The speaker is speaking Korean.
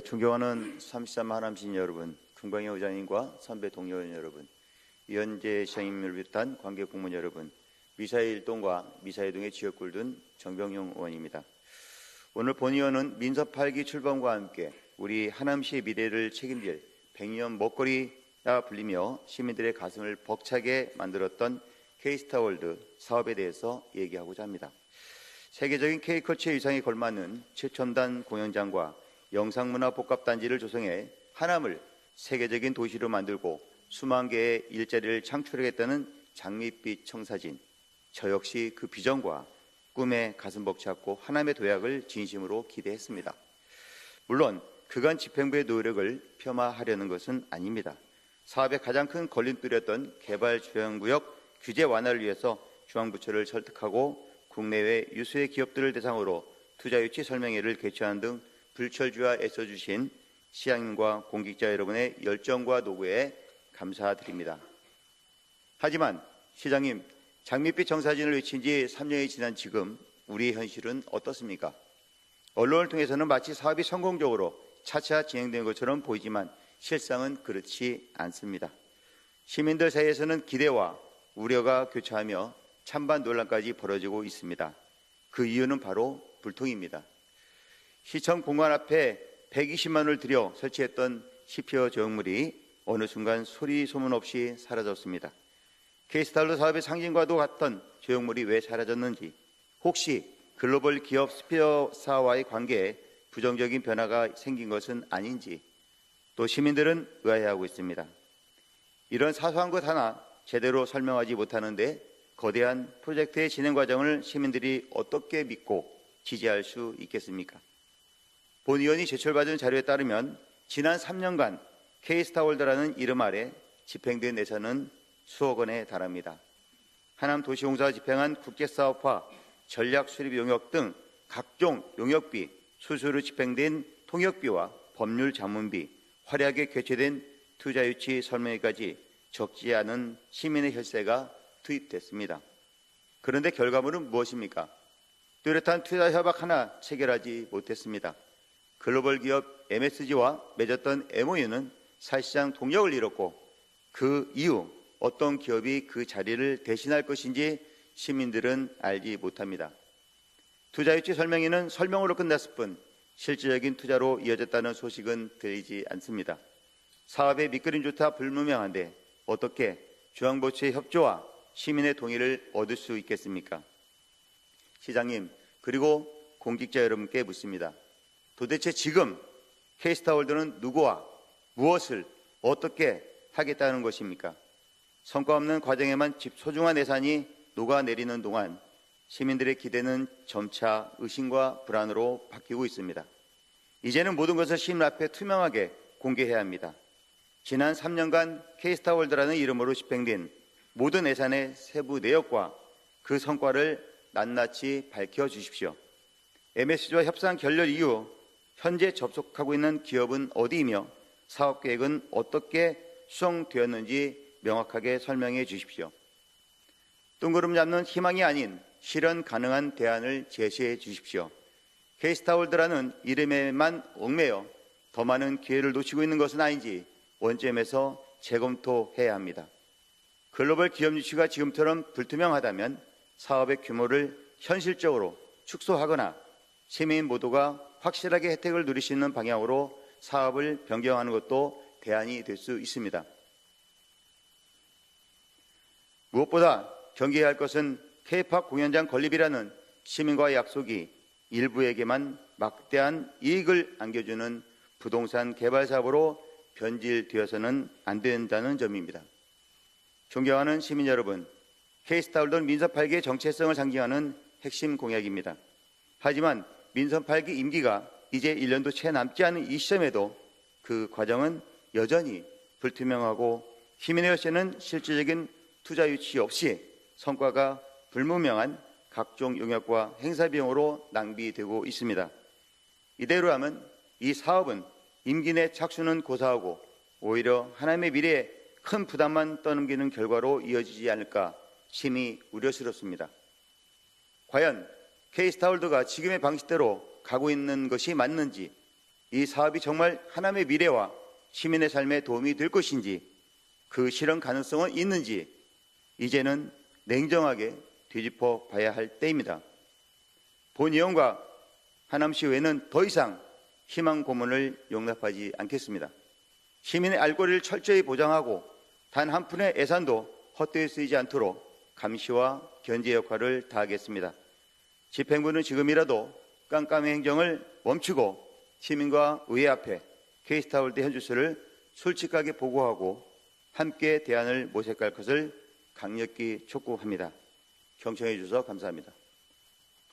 존경하는 33 하남 시민 여러분, 금광희 의장님과 선배 동료 의원 여러분, 이현재 시장님을 비롯한 관계 공무원 여러분, 미사일 1동과 미사일 동의 지역구를 둔 정병용 의원입니다. 오늘 본의원은 민선 8기 출범과 함께 우리 하남시의 미래를 책임질 100년 먹거리라 불리며 시민들의 가슴을 벅차게 만들었던 K스타월드 사업에 대해서 얘기하고자 합니다. 세계적인 K컬처의 위상에 걸맞는 최첨단 공연장과 영상문화복합단지를 조성해 하남을 세계적인 도시로 만들고 수만 개의 일자리를 창출하겠다는 장밋빛 청사진, 저 역시 그 비전과 꿈에 가슴 벅찼고 하남의 도약을 진심으로 기대했습니다. 물론 그간 집행부의 노력을 폄하하려는 것은 아닙니다. 사업의 가장 큰 걸림돌이었던 개발주행구역 규제 완화를 위해서 중앙부처를 설득하고 국내외 유수의 기업들을 대상으로 투자유치 설명회를 개최하는 등 불철주야 애써주신 시장님과 공직자 여러분의 열정과 노고에 감사드립니다. 하지만 시장님, 장밋빛 청사진을 외친 지 3년이 지난 지금 우리의 현실은 어떻습니까? 언론을 통해서는 마치 사업이 성공적으로 차차 진행된 것처럼 보이지만 실상은 그렇지 않습니다. 시민들 사이에서는 기대와 우려가 교차하며 찬반 논란까지 벌어지고 있습니다. 그 이유는 바로 불통입니다. 시청 공간 앞에 120만 원을 들여 설치했던 시피어 조형물이 어느 순간 소리 소문 없이 사라졌습니다. K스타월드 사업의 상징과도 같던 조형물이 왜 사라졌는지, 혹시 글로벌 기업 스피어사와의 관계에 부정적인 변화가 생긴 것은 아닌지, 또 시민들은 의아해하고 있습니다. 이런 사소한 것 하나 제대로 설명하지 못하는데 거대한 프로젝트의 진행 과정을 시민들이 어떻게 믿고 지지할 수 있겠습니까? 본 의원이 제출받은 자료에 따르면 지난 3년간 K스타월드라는 이름 아래 집행된 예산은 수억 원에 달합니다. 하남도시공사가 집행한 국제사업화, 전략수립 용역 등 각종 용역비, 수수료 집행된 통역비와 법률 자문비, 화려하게 개최된 투자유치 설명회까지 적지 않은 시민의 혈세가 투입됐습니다. 그런데 결과물은 무엇입니까? 뚜렷한 투자 협약 하나 체결하지 못했습니다. 글로벌 기업 MSG와 맺었던 MOU는 사실상 동력을 잃었고 그 이후 어떤 기업이 그 자리를 대신할 것인지 시민들은 알지 못합니다. 투자유치 설명회는 설명으로 끝났을 뿐 실질적인 투자로 이어졌다는 소식은 들리지 않습니다. 사업의 밑그림조차 불분명한데 어떻게 중앙부처의 협조와 시민의 동의를 얻을 수 있겠습니까? 시장님, 그리고 공직자 여러분께 묻습니다. 도대체 지금 K스타월드는 누구와 무엇을 어떻게 하겠다는 것입니까? 성과 없는 과정에만 소중한 예산이 녹아내리는 동안 시민들의 기대는 점차 의심과 불안으로 바뀌고 있습니다. 이제는 모든 것을 시민 앞에 투명하게 공개해야 합니다. 지난 3년간 K스타월드라는 이름으로 집행된 모든 예산의 세부 내역과 그 성과를 낱낱이 밝혀주십시오. MSG와 협상 결렬 이후 현재 접속하고 있는 기업은 어디이며 사업계획은 어떻게 수정되었는지 명확하게 설명해 주십시오. 뜬구름 잡는 희망이 아닌 실현 가능한 대안을 제시해 주십시오. K스타월드라는 이름에만 얽매여 더 많은 기회를 놓치고 있는 것은 아닌지 원점에서 재검토해야 합니다. 글로벌 기업 유치가 지금처럼 불투명하다면 사업의 규모를 현실적으로 축소하거나 시민 모두가 확실하게 혜택을 누릴 수 있는 방향으로 사업을 변경하는 것도 대안이 될 수 있습니다. 무엇보다 경계해야 할 것은 K팝 공연장 건립이라는 시민과의 약속이 일부에게만 막대한 이익을 안겨주는 부동산 개발 사업으로 변질되어서는 안 된다는 점입니다. 존경하는 시민 여러분, K스타월드는 민선 8기의 정체성을 상징하는 핵심 공약입니다. 하지만 민선 8기 임기가 이제 1년도 채 남지 않은 이 시점에도 그 과정은 여전히 불투명하고 시민의 혈세는 실질적인 투자 유치 없이 성과가 불분명한 각종 용역과 행사 비용으로 낭비되고 있습니다. 이대로라면 이 사업은 임기 내 착수는 고사하고 오히려 하나님의 미래에 큰 부담만 떠넘기는 결과로 이어지지 않을까 심히 우려스럽습니다. 과연 K스타월드가 지금의 방식대로 가고 있는 것이 맞는지, 이 사업이 정말 하남의 미래와 시민의 삶에 도움이 될 것인지, 그 실현 가능성은 있는지 이제는 냉정하게 뒤집어 봐야 할 때입니다. 본 의원과 하남시의회는 더 이상 희망 고문을 용납하지 않겠습니다. 시민의 알 권리를 철저히 보장하고 단 한 푼의 예산도 헛되이 쓰이지 않도록 감시와 견제 역할을 다하겠습니다. 집행부는 지금이라도 깜깜이 행정을 멈추고 시민과 의회 앞에 K스타월드 현주소를 솔직하게 보고하고 함께 대안을 모색할 것을 강력히 촉구합니다. 경청해 주셔서 감사합니다.